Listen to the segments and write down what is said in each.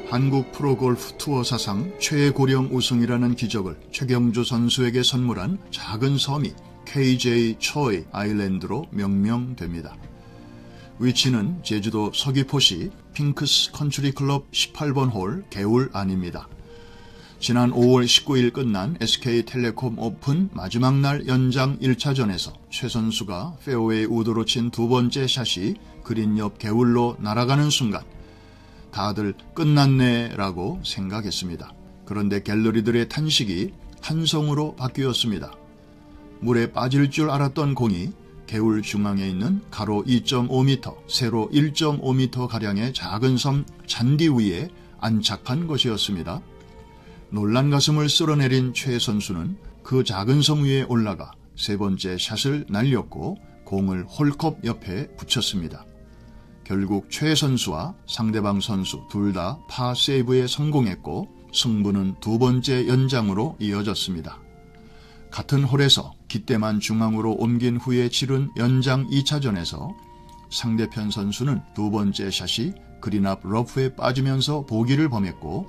한국 프로골프 투어 사상 최고령 우승이라는 기적을 최경주 선수에게 선물한 작은 섬이 KJ 초이 아일랜드로 명명됩니다. 위치는 제주도 서귀포시 핑크스 컨트리 클럽 18번 홀 개울 안입니다. 지난 5월 19일 끝난 SK텔레콤 오픈 마지막 날 연장 1차전에서 최 선수가 페어웨이 우드로 친 두 번째 샷이 그린 옆 개울로 날아가는 순간 다들 끝났네 라고 생각했습니다. 그런데 갤러리들의 탄식이 한성으로 바뀌었습니다. 물에 빠질 줄 알았던 공이 개울 중앙에 있는 가로 2.5m, 세로 1.5m가량의 작은 섬 잔디 위에 안착한 것이었습니다. 놀란 가슴을 쓸어내린 최 선수는 그 작은 섬 위에 올라가 세 번째 샷을 날렸고 공을 홀컵 옆에 붙였습니다. 결국 최 선수와 상대방 선수 둘 다 파 세이브에 성공했고 승부는 두 번째 연장으로 이어졌습니다. 같은 홀에서 깃대만 중앙으로 옮긴 후에 치른 연장 2차전에서 상대편 선수는 두 번째 샷이 그린 앞 러프에 빠지면서 보기를 범했고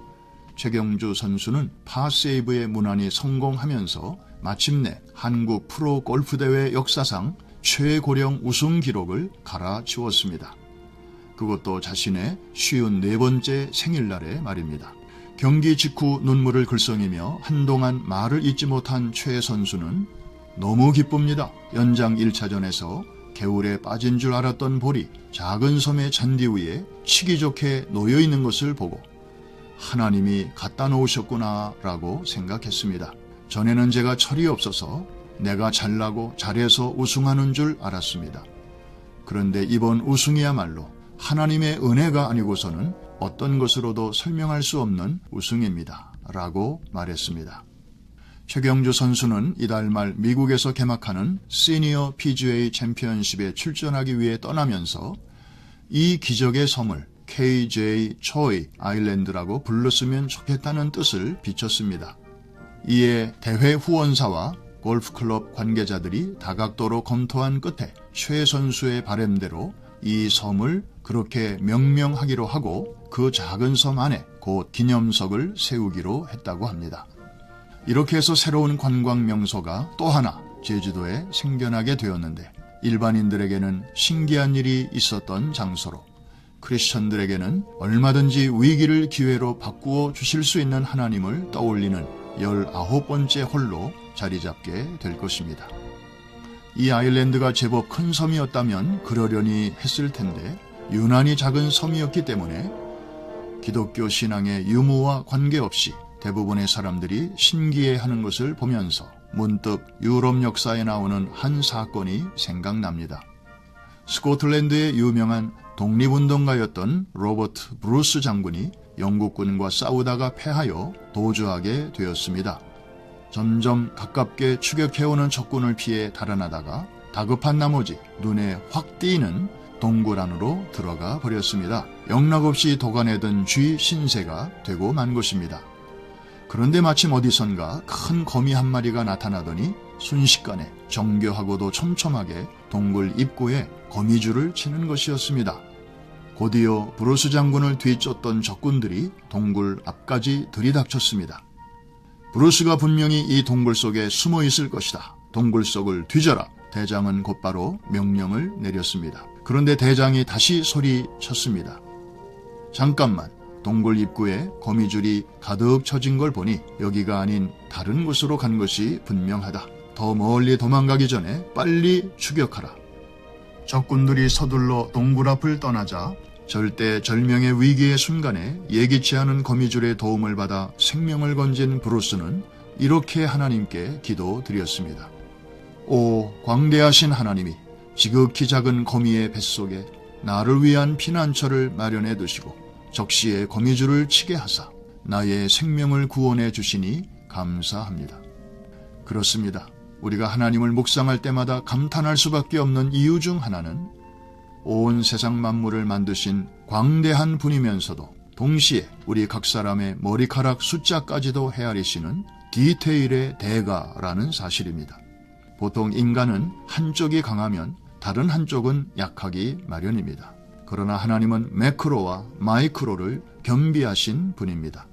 최경주 선수는 파세이브에 무난히 성공하면서 마침내 한국 프로골프대회 역사상 최고령 우승 기록을 갈아치웠습니다. 그것도 자신의 54번째 생일날에 말입니다. 경기 직후 눈물을 글썽이며 한동안 말을 잇지 못한 최 선수는 너무 기쁩니다. 연장 1차전에서 개울에 빠진 줄 알았던 볼이 작은 섬의 잔디 위에 치기 좋게 놓여있는 것을 보고 하나님이 갖다 놓으셨구나 라고 생각했습니다. 전에는 제가 철이 없어서 내가 잘나고 잘해서 우승하는 줄 알았습니다. 그런데 이번 우승이야말로 하나님의 은혜가 아니고서는 어떤 것으로도 설명할 수 없는 우승입니다 라고 말했습니다. 최경주 선수는 이달 말 미국에서 개막하는 시니어 PGA 챔피언십에 출전하기 위해 떠나면서 이 기적의 섬을 KJ 초이 아일랜드라고 불렀으면 좋겠다는 뜻을 비췄습니다. 이에 대회 후원사와 골프클럽 관계자들이 다각도로 검토한 끝에 최 선수의 바람대로 이 섬을 그렇게 명명하기로 하고 그 작은 섬 안에 곧 기념석을 세우기로 했다고 합니다. 이렇게 해서 새로운 관광 명소가 또 하나 제주도에 생겨나게 되었는데 일반인들에게는 신기한 일이 있었던 장소로 크리스천들에게는 얼마든지 위기를 기회로 바꾸어 주실 수 있는 하나님을 떠올리는 19번째 홀로 자리 잡게 될 것입니다. 이 아일랜드가 제법 큰 섬이었다면 그러려니 했을 텐데 유난히 작은 섬이었기 때문에 기독교 신앙의 유무와 관계없이 대부분의 사람들이 신기해하는 것을 보면서 문득 유럽 역사에 나오는 한 사건이 생각납니다. 스코틀랜드의 유명한 독립운동가였던 로버트 브루스 장군이 영국군과 싸우다가 패하여 도주하게 되었습니다. 점점 가깝게 추격해오는 적군을 피해 달아나다가 다급한 나머지 눈에 확 띄는 동굴 안으로 들어가 버렸습니다. 영락없이 도가내던 쥐 신세가 되고 만 것입니다. 그런데 마침 어디선가 큰 거미 한 마리가 나타나더니 순식간에 정교하고도 촘촘하게 동굴 입구에 거미줄을 치는 것이었습니다. 곧이어 브루스 장군을 뒤쫓던 적군들이 동굴 앞까지 들이닥쳤습니다. 브루스가 분명히 이 동굴 속에 숨어 있을 것이다. 동굴 속을 뒤져라. 대장은 곧바로 명령을 내렸습니다. 그런데 대장이 다시 소리쳤습니다. 잠깐만. 동굴 입구에 거미줄이 가득 쳐진 걸 보니 여기가 아닌 다른 곳으로 간 것이 분명하다. 더 멀리 도망가기 전에 빨리 추격하라. 적군들이 서둘러 동굴 앞을 떠나자 절대절명의 위기의 순간에 예기치 않은 거미줄의 도움을 받아 생명을 건진 브루스는 이렇게 하나님께 기도드렸습니다. 오 광대하신 하나님이 지극히 작은 거미의 뱃속에 나를 위한 피난처를 마련해 두시고 적시에 거미줄을 치게 하사 나의 생명을 구원해 주시니 감사합니다. 그렇습니다. 우리가 하나님을 묵상할 때마다 감탄할 수밖에 없는 이유 중 하나는 온 세상 만물을 만드신 광대한 분이면서도 동시에 우리 각 사람의 머리카락 숫자까지도 헤아리시는 디테일의 대가라는 사실입니다. 보통 인간은 한쪽이 강하면 다른 한쪽은 약하기 마련입니다. 그러나 하나님은 매크로와 마이크로를 겸비하신 분입니다.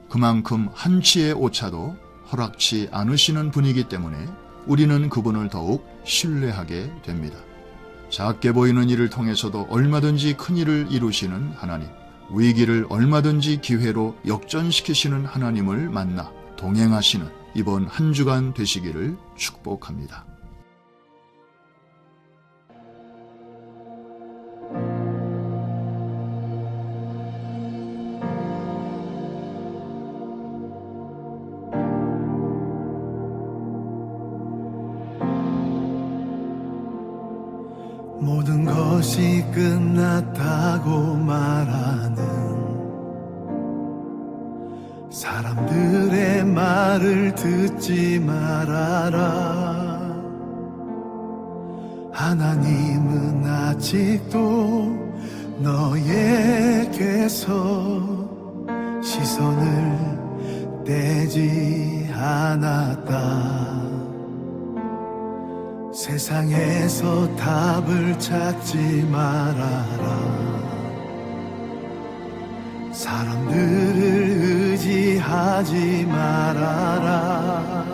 그만큼 한치의 오차도 허락치 않으시는 분이기 때문에 우리는 그분을 더욱 신뢰하게 됩니다. 작게 보이는 일을 통해서도 얼마든지 큰 일을 이루시는 하나님, 위기를 얼마든지 기회로 역전시키시는 하나님을 만나 동행하시는 이번 한 주간 되시기를 축복합니다. 모든 것이 끝났다고 말하는 사람들의 말을 듣지 말아라. 하나님은 아직도 너에게서 시선을 떼지 않았다. 세상에서 답을 찾지 말아라. 사람들을 의지하지 말아라.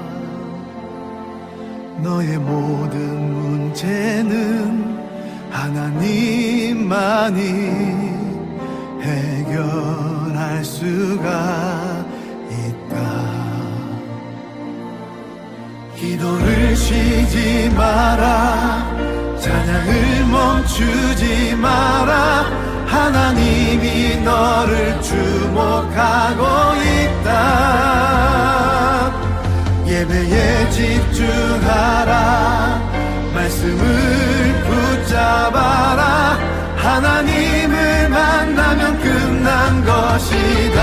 너의 모든 문제는 하나님만이 해결할 수가 있다. 기도를 쉬지 마라. 찬양을 멈추지 마라. 하나님이 너를 주목하고 있다. 예배에 집중하라. 말씀을 붙잡아라. 하나님을 만나면 끝난 것이다.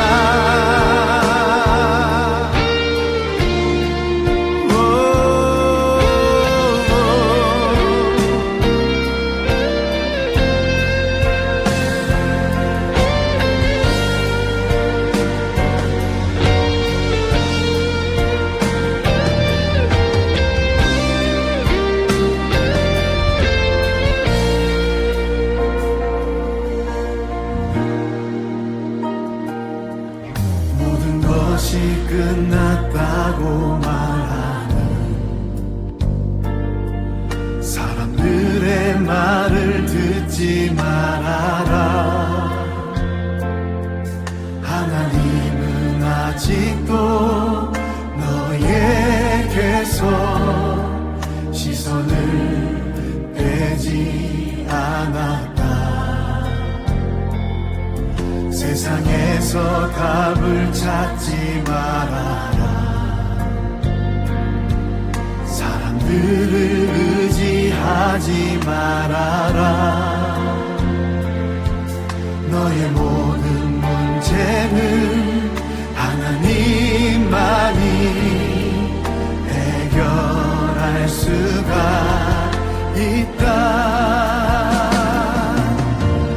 끝났다고 말하는 사람들의 말을 듣지 말아라. 하나님은 아직도 너에게서 시선을 떼지 않았다. 세상에서 답을 찾지 말아라. 사람들을 의지하지 말아라. 너의 모든 문제는 하나님만이 해결할 수가 있다.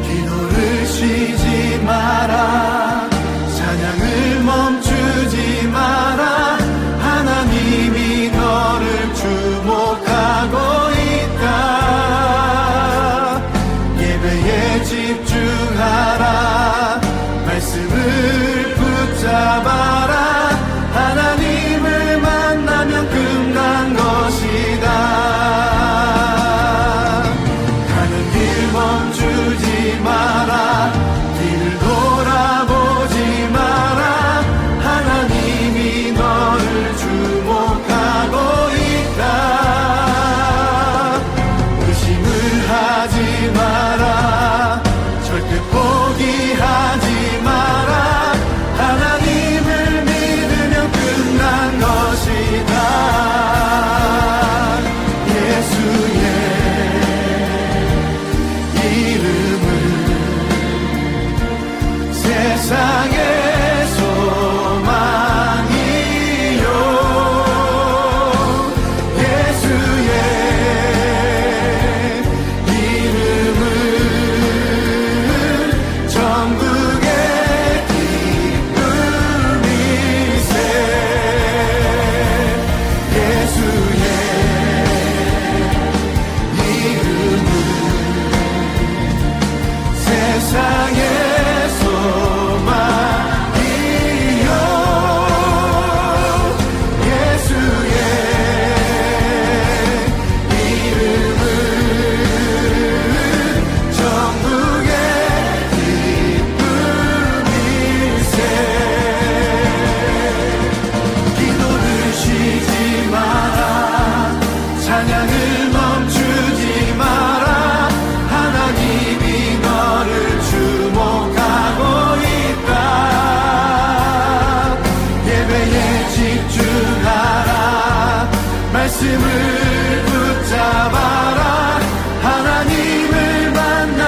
기도를 쉬지 마라. 찬양을 멈추지 마라. 하나님이 너를 주목하고 있다.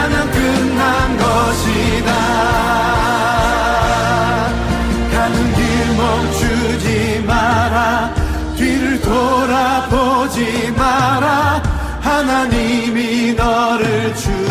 찬양 끝난 것이다. 가는 길 멈추지 마라. 뒤를 돌아보지 마라. 하나님이 너를 주